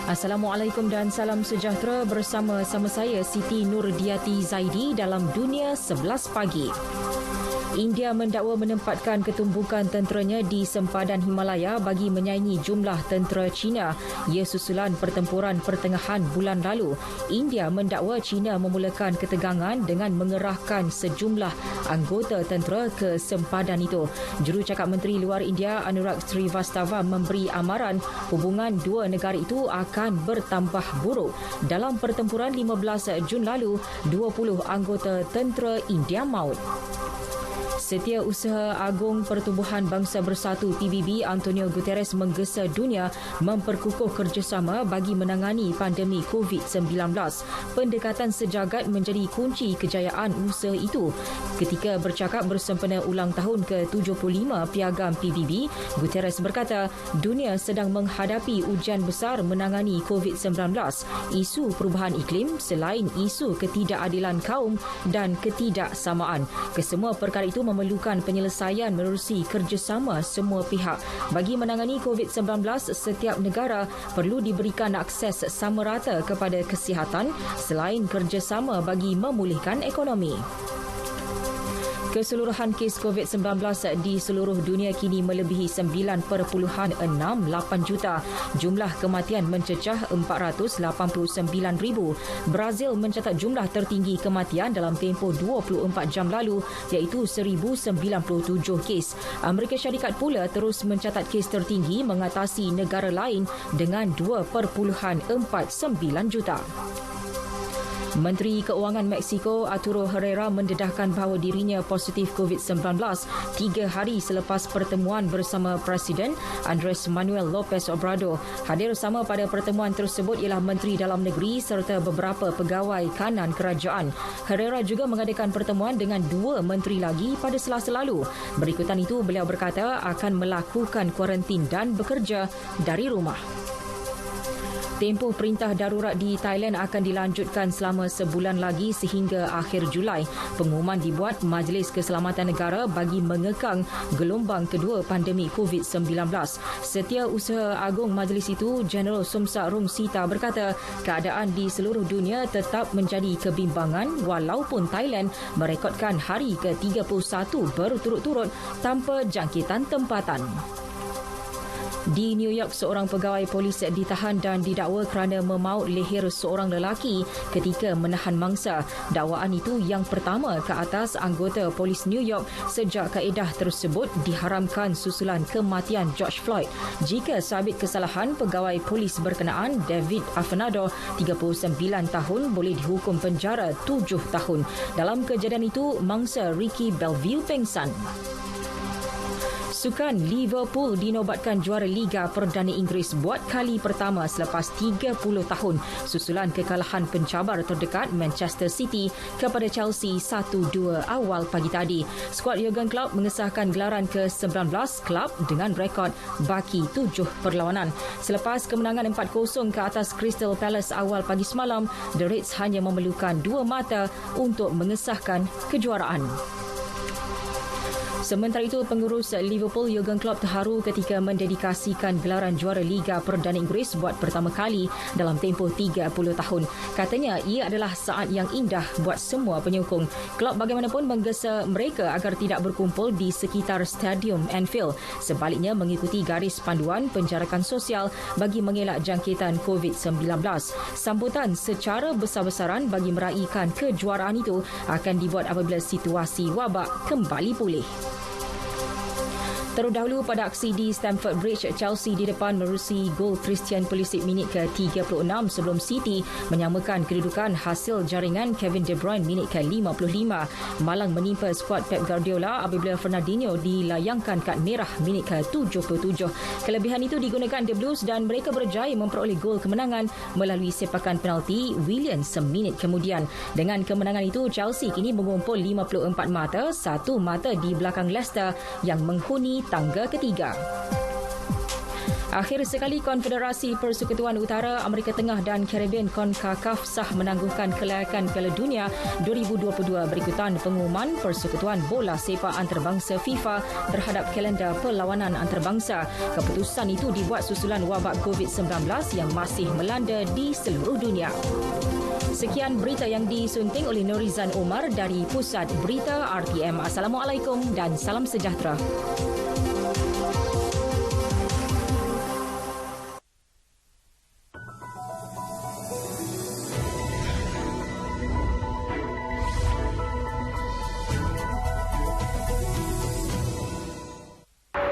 Assalamualaikum dan salam sejahtera bersama saya Siti Nurdiati Zaidi dalam Dunia 11 Pagi. India mendakwa menempatkan ketumbukan tenteranya di sempadan Himalaya bagi menyaingi jumlah tentera China. Ia susulan pertempuran pertengahan bulan lalu. India mendakwa China memulakan ketegangan dengan mengerahkan sejumlah anggota tentera ke sempadan itu. Jurucakap Menteri Luar India Anurag Srivastava memberi amaran hubungan dua negara itu akan bertambah buruk. Dalam pertempuran 15 Jun lalu, 20 anggota tentera India maut. Setiausaha Agung Pertubuhan Bangsa Bersatu PBB Antonio Guterres menggesa dunia memperkukuh kerjasama bagi menangani pandemik COVID-19. Pendekatan sejagat menjadi kunci kejayaan usaha itu. Ketika bercakap bersempena ulang tahun ke-75 Piagam PBB, Guterres berkata, dunia sedang menghadapi ujian besar menangani COVID-19, isu perubahan iklim selain isu ketidakadilan kaum dan ketidaksamaan. Kesemua perkara itu memerlukan penyelesaian menerusi kerjasama semua pihak. Bagi menangani COVID-19, setiap negara perlu diberikan akses sama rata kepada kesihatan selain kerjasama bagi memulihkan ekonomi. Keseluruhan kes COVID-19 di seluruh dunia kini melebihi 9.68 juta. Jumlah kematian mencecah 489,000. Brazil mencatat jumlah tertinggi kematian dalam tempoh 24 jam lalu iaitu 1,097 kes. Amerika Syarikat pula terus mencatat kes tertinggi mengatasi negara lain dengan 2.49 juta. Menteri Keuangan Mexico Arturo Herrera mendedahkan bahawa dirinya positif COVID-19 3 hari selepas pertemuan bersama Presiden Andres Manuel Lopez Obrador. Hadir sama pada pertemuan tersebut ialah Menteri Dalam Negeri serta beberapa pegawai kanan kerajaan. Herrera juga mengadakan pertemuan dengan 2 menteri lagi pada Selasa lalu. Berikutan itu, beliau berkata akan melakukan kuarantin dan bekerja dari rumah. Tempoh perintah darurat di Thailand akan dilanjutkan selama sebulan lagi sehingga akhir Julai. Pengumuman dibuat Majlis Keselamatan Negara bagi mengekang gelombang kedua pandemik COVID-19. Setiausaha Agung Majlis itu, Jeneral Somsak Rungsita berkata, keadaan di seluruh dunia tetap menjadi kebimbangan walaupun Thailand merekodkan hari ke-31 berturut-turut tanpa jangkitan tempatan. Di New York, seorang pegawai polis ditahan dan didakwa kerana memaut leher seorang lelaki ketika menahan mangsa. Dakwaan itu yang pertama ke atas anggota polis New York sejak kaedah tersebut diharamkan susulan kematian George Floyd. Jika sabit kesalahan, pegawai polis berkenaan, David Afanado, 39 tahun, boleh dihukum penjara 7 tahun. Dalam kejadian itu, mangsa Ricky Bellevue pengsan. Sukan Liverpool dinobatkan juara Liga Perdana Inggeris buat kali pertama selepas 30 tahun susulan kekalahan pencabar terdekat Manchester City kepada Chelsea 1-2 awal pagi tadi. Skuad Jurgen Klopp mengesahkan gelaran ke-19 klub dengan rekod baki 7 perlawanan. Selepas kemenangan 4-0 ke atas Crystal Palace awal pagi semalam, The Reds hanya memerlukan 2 mata untuk mengesahkan kejuaraan. Sementara itu, pengurus Liverpool Jurgen Klopp terharu ketika mendedikasikan gelaran juara Liga Perdana Inggeris buat pertama kali dalam tempoh 30 tahun. Katanya, ia adalah saat yang indah buat semua penyokong. Klopp bagaimanapun menggesa mereka agar tidak berkumpul di sekitar Stadium Anfield. Sebaliknya, mengikuti garis panduan penjarakan sosial bagi mengelak jangkitan COVID-19. Sambutan secara besar-besaran bagi meraihkan kejuaraan itu akan dibuat apabila situasi wabak kembali pulih. Terdahulu pada aksi di Stamford Bridge, Chelsea di depan menerusi gol Christian Pulisic minit ke-36 sebelum City menyamakan kedudukan hasil jaringan Kevin De Bruyne minit ke-55. Malang menimpa skuad Pep Guardiola apabila Fernandinho dilayangkan kad merah minit ke-77. Kelebihan itu digunakan The Blues dan mereka berjaya memperoleh gol kemenangan melalui sepakan penalti Willian seminit kemudian. Dengan kemenangan itu, Chelsea kini mengumpul 54 mata, 1 mata di belakang Leicester yang menghuni tangga ketiga. Akhir sekali Konfederasi Persekutuan Utara, Amerika Tengah dan Caribbean CONCACAF sah menangguhkan kelayakan Piala Dunia 2022 berikutan pengumuman Persekutuan Bola Sepak Antarabangsa FIFA terhadap kalendar perlawanan antarabangsa. Keputusan itu dibuat susulan wabak COVID-19 yang masih melanda di seluruh dunia. Sekian berita yang disunting oleh Norizan Omar dari Pusat Berita RTM. Assalamualaikum dan salam sejahtera.